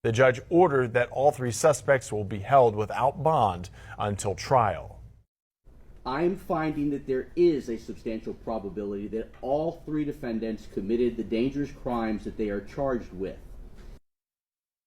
The judge ordered that all three suspects will be held without bond until trial. I'm finding that there is a substantial probability that all three defendants committed the dangerous crimes that they are charged with.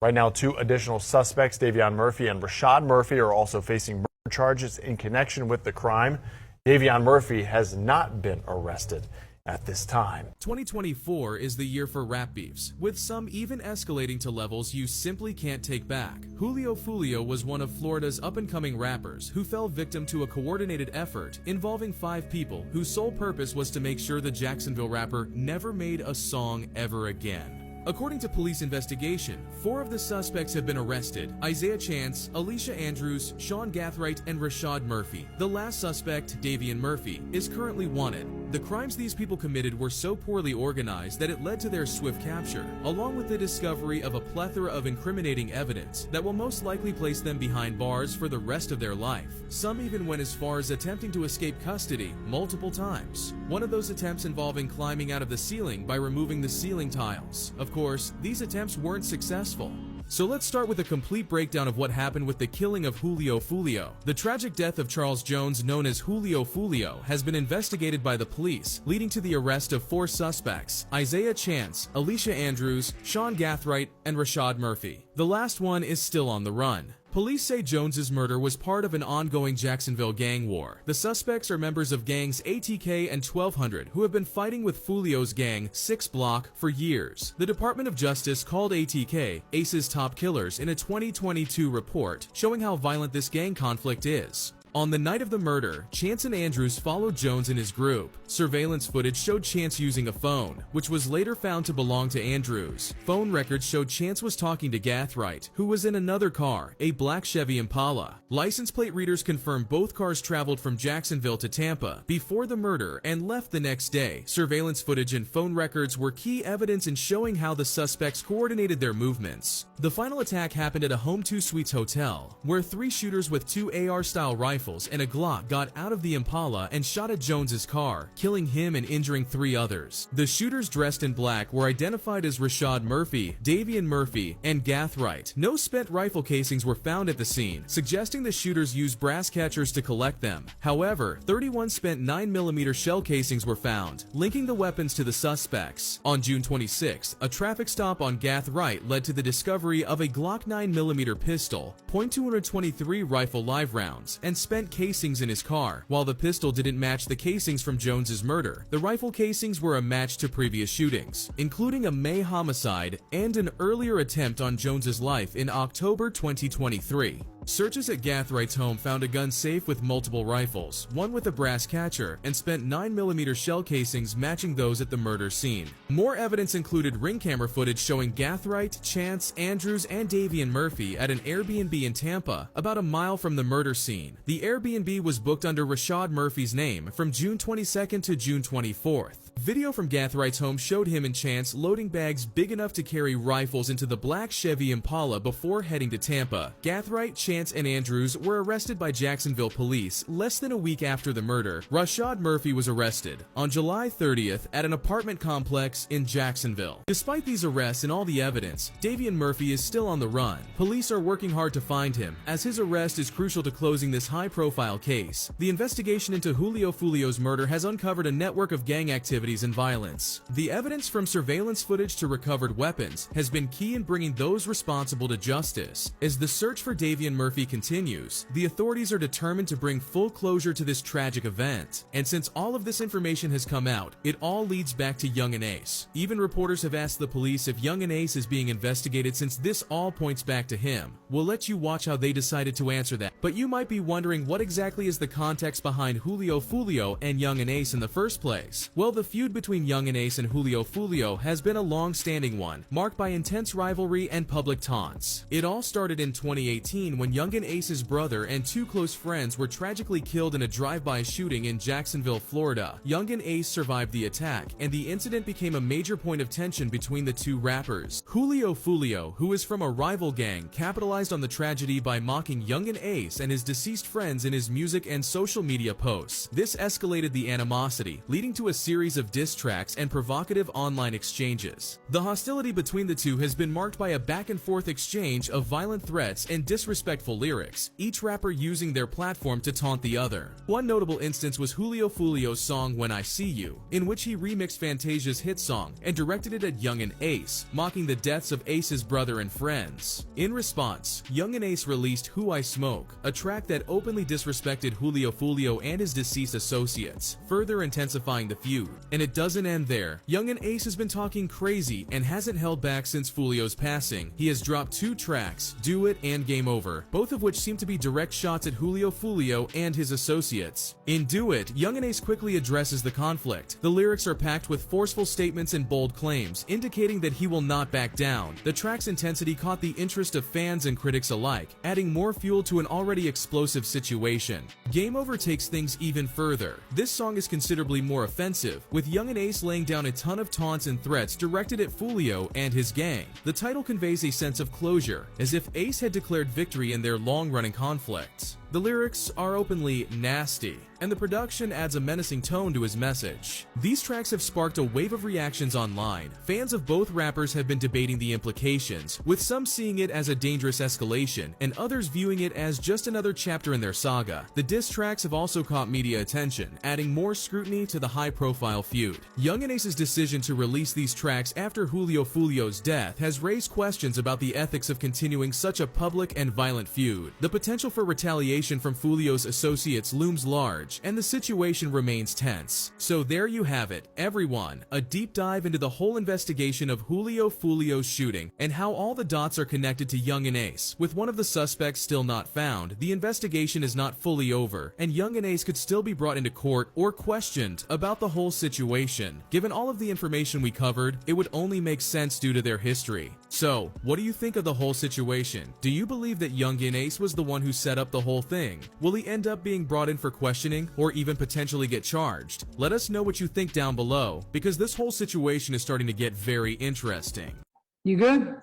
Right now, two additional suspects, Davion Murphy and Rashad Murphy, are also facing murder charges in connection with the crime. Davion Murphy has not been arrested at this time. 2024 is the year for rap beefs, with some even escalating to levels you simply can't take back. Julio Foolio was one of Florida's up-and-coming rappers who fell victim to a coordinated effort involving 5 people whose sole purpose was to make sure the Jacksonville rapper never made a song ever again. According to police investigation, 4 of the suspects have been arrested: Isaiah Chance, Alicia Andrews, Sean Gathright, and Rashad Murphy. The last suspect, Davion Murphy, is currently wanted. The crimes these people committed were so poorly organized that it led to their swift capture, along with the discovery of a plethora of incriminating evidence that will most likely place them behind bars for the rest of their life. Some even went as far as attempting to escape custody multiple times. One of those attempts involving climbing out of the ceiling by removing the ceiling tiles. Of course, these attempts weren't successful. So let's start with a complete breakdown of what happened with the killing of Julio Foolio. The tragic death of Charles Jones, known as Julio Foolio, has been investigated by the police, leading to the arrest of 4 suspects: Isaiah Chance, Alicia Andrews, Sean Gathright, and Rashad Murphy. The last one is still on the run. Police say Jones's murder was part of an ongoing Jacksonville gang war. The suspects are members of gangs ATK and 1200 who have been fighting with Foolio's gang, 6 Block, for years. The Department of Justice called ATK Ace's top killers in a 2022 report showing how violent this gang conflict is. On the night of the murder, Chance and Andrews followed Jones and his group. Surveillance footage showed Chance using a phone, which was later found to belong to Andrews. Phone records showed Chance was talking to Gathright, who was in another car, a black Chevy Impala. License plate readers confirmed both cars traveled from Jacksonville to Tampa before the murder and left the next day. Surveillance footage and phone records were key evidence in showing how the suspects coordinated their movements. The final attack happened at a Home 2 Suites hotel, where 3 shooters with 2 AR-style rifles and a Glock got out of the Impala and shot at Jones's car, killing him and injuring 3 others. The shooters dressed in black were identified as Rashad Murphy, Davion Murphy, and Gathright. No spent rifle casings were found at the scene, suggesting the shooters used brass catchers to collect them. However, 31 spent 9mm shell casings were found, linking the weapons to the suspects. On June 26th, a traffic stop on Gathright led to the discovery of a Glock 9mm pistol, .223 rifle live rounds, and spent casings in his car. While the pistol didn't match the casings from Jones's murder, the rifle casings were a match to previous shootings, including a May homicide and an earlier attempt on Jones's life in October 2023. Searches at Gathwright's home found a gun safe with multiple rifles, one with a brass catcher, and spent 9mm shell casings matching those at the murder scene. More evidence included ring camera footage showing Gathright, Chance, Andrews, and Davion Murphy at an Airbnb in Tampa, about a mile from the murder scene. The Airbnb was booked under Rashad Murphy's name from June 22nd to June 24th. Video from Gathwright's home showed him and Chance loading bags big enough to carry rifles into the black Chevy Impala before heading to Tampa. Gathright, Chance, and Andrews were arrested by Jacksonville police less than a week after the murder. Rashad Murphy was arrested on July 30th at an apartment complex in Jacksonville. Despite these arrests and all the evidence, Davion Murphy is still on the run. Police are working hard to find him, as his arrest is crucial to closing this high-profile case. The investigation into Julio Foolio's murder has uncovered a network of gang activities and violence. The evidence from surveillance footage to recovered weapons has been key in bringing those responsible to justice. As the search for Davion Murphy continues, the authorities are determined to bring full closure to this tragic event. And since all of this information has come out, it all leads back to Young and Ace. Even reporters have asked the police if Young and Ace is being investigated, since this all points back to him. We'll let you watch how they decided to answer that. But you might be wondering, what exactly is the context behind Julio Foolio and Young and Ace in the first place? Well, the feud between Young and Ace and Julio Foolio has been a long-standing one, marked by intense rivalry and public taunts. It all started in 2018 when Youngin Ace's brother and 2 close friends were tragically killed in a drive-by shooting in Jacksonville, Florida. Youngin Ace survived the attack, and the incident became a major point of tension between the 2 rappers. Julio Foolio, who is from a rival gang, capitalized on the tragedy by mocking Youngin Ace and his deceased friends in his music and social media posts. This escalated the animosity, leading to a series of diss tracks and provocative online exchanges. The hostility between the two has been marked by a back-and-forth exchange of violent threats and disrespectful lyrics, each rapper using their platform to taunt the other. One notable instance was Julio Foolio's song When I See You, in which he remixed Fantasia's hit song and directed it at Youngin Ace, mocking the deaths of Ace's brother and friends. In response, Youngin Ace released Who I Smoke, a track that openly disrespected Julio Foolio and his deceased associates, further intensifying the feud. And it doesn't end there. Youngin Ace has been talking crazy and hasn't held back since Foolio's passing. He has dropped 2 tracks, Do It and Game Over, both of which seem to be direct shots at Julio Foolio and his associates. In Do It, Youngin Ace quickly addresses the conflict. The lyrics are packed with forceful statements and bold claims, indicating that he will not back down. The track's intensity caught the interest of fans and critics alike, adding more fuel to an already explosive situation. Game Over takes things even further. This song is considerably more offensive, with Youngin Ace laying down a ton of taunts and threats directed at Foolio and his gang. The title conveys a sense of closure, as if Ace had declared victory in their long-running conflicts. The lyrics are openly nasty, and the production adds a menacing tone to his message. These tracks have sparked a wave of reactions online. Fans of both rappers have been debating the implications, with some seeing it as a dangerous escalation, and others viewing it as just another chapter in their saga. The diss tracks have also caught media attention, adding more scrutiny to the high-profile feud. Youngin Ace's decision to release these tracks after Julio Foolio's death has raised questions about the ethics of continuing such a public and violent feud. The potential for retaliation from Foolio's associates looms large, and the situation remains tense. So there you have it, everyone, a deep dive into the whole investigation of Julio Foolio's shooting and how all the dots are connected to Youngin Ace. With one of the suspects still not found, the investigation is not fully over, and Youngin Ace could still be brought into court or questioned about the whole situation. Given all of the information we covered, it would only make sense due to their history. So, what do you think of the whole situation? Do you believe that Youngin Ace was the one who set up the whole thing? Will he end up being brought in for questioning or even potentially get charged? Let us know what you think down below, because this whole situation is starting to get very interesting. You good?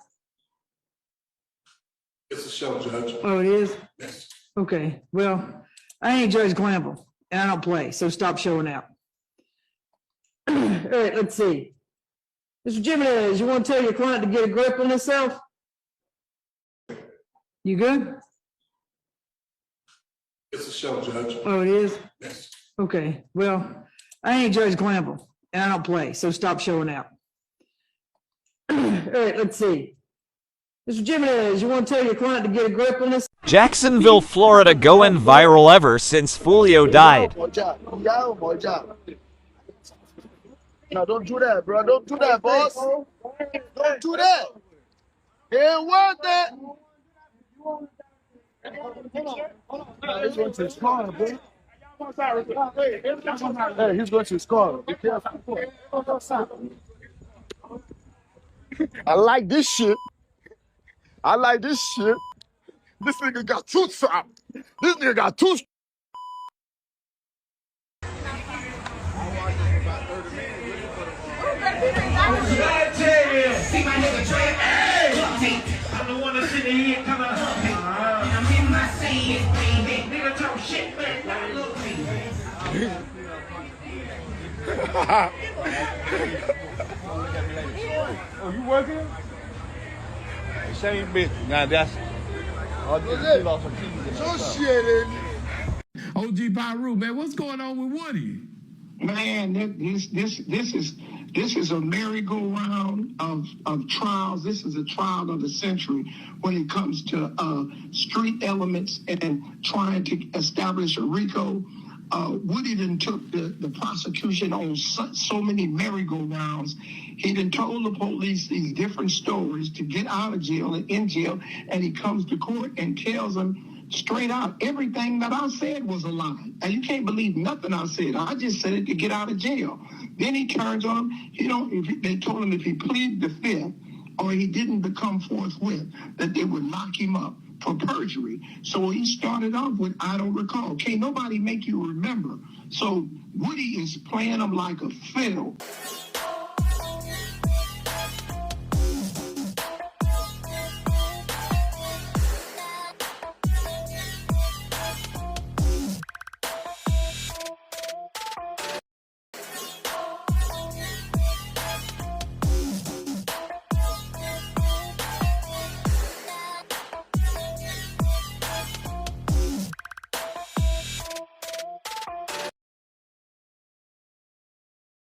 It's a show, Judge. Oh, it is? Yes. Okay, well, I ain't Judge Glamble, and I don't play, so stop showing out. All right, let's see. Mr. Jimenez, you want to tell your client to get a grip on himself? You good? It's a show, Judge. Oh, it is? Yes. Okay, well, I ain't Judge Glamble, and I don't play, so stop showing out. All right, let's see. Mr. Jimenez, you want to tell your client to get a grip on this? Jacksonville, Florida going viral ever since Foolio died. No, don't do that, bro. Don't do that, boss. Don't do that. It ain't worth it. He's going to his car, bro. Hey, he's going to his car. Be careful. I like this shit. I like this shit. This nigga got 2 top. This nigga got 2. See my nigga Trey, I'm the one that's sitting here coming up. I'm in my scenes, baby. Nigga talk shit, man. Now look me. Oh, you working? Same bitch. Now that's. Associated. OG Pyru, man, what's going on with Woody? Man, this is a merry-go-round of trials. This is a trial of the century when it comes to street elements and trying to establish a Rico. Woody done took the prosecution on so many merry-go-rounds. He done told the police these different stories to get out of jail and in jail, and he comes to court and tells them straight out, everything that I said was a lie. And you can't believe nothing I said. I just said it to get out of jail. Then he turns on him. They told him if he pleaded the fifth or he didn't become forthwith, that they would lock him up for perjury. So he started off with, I don't recall. Can't nobody make you remember. So Woody is playing him like a fiddle.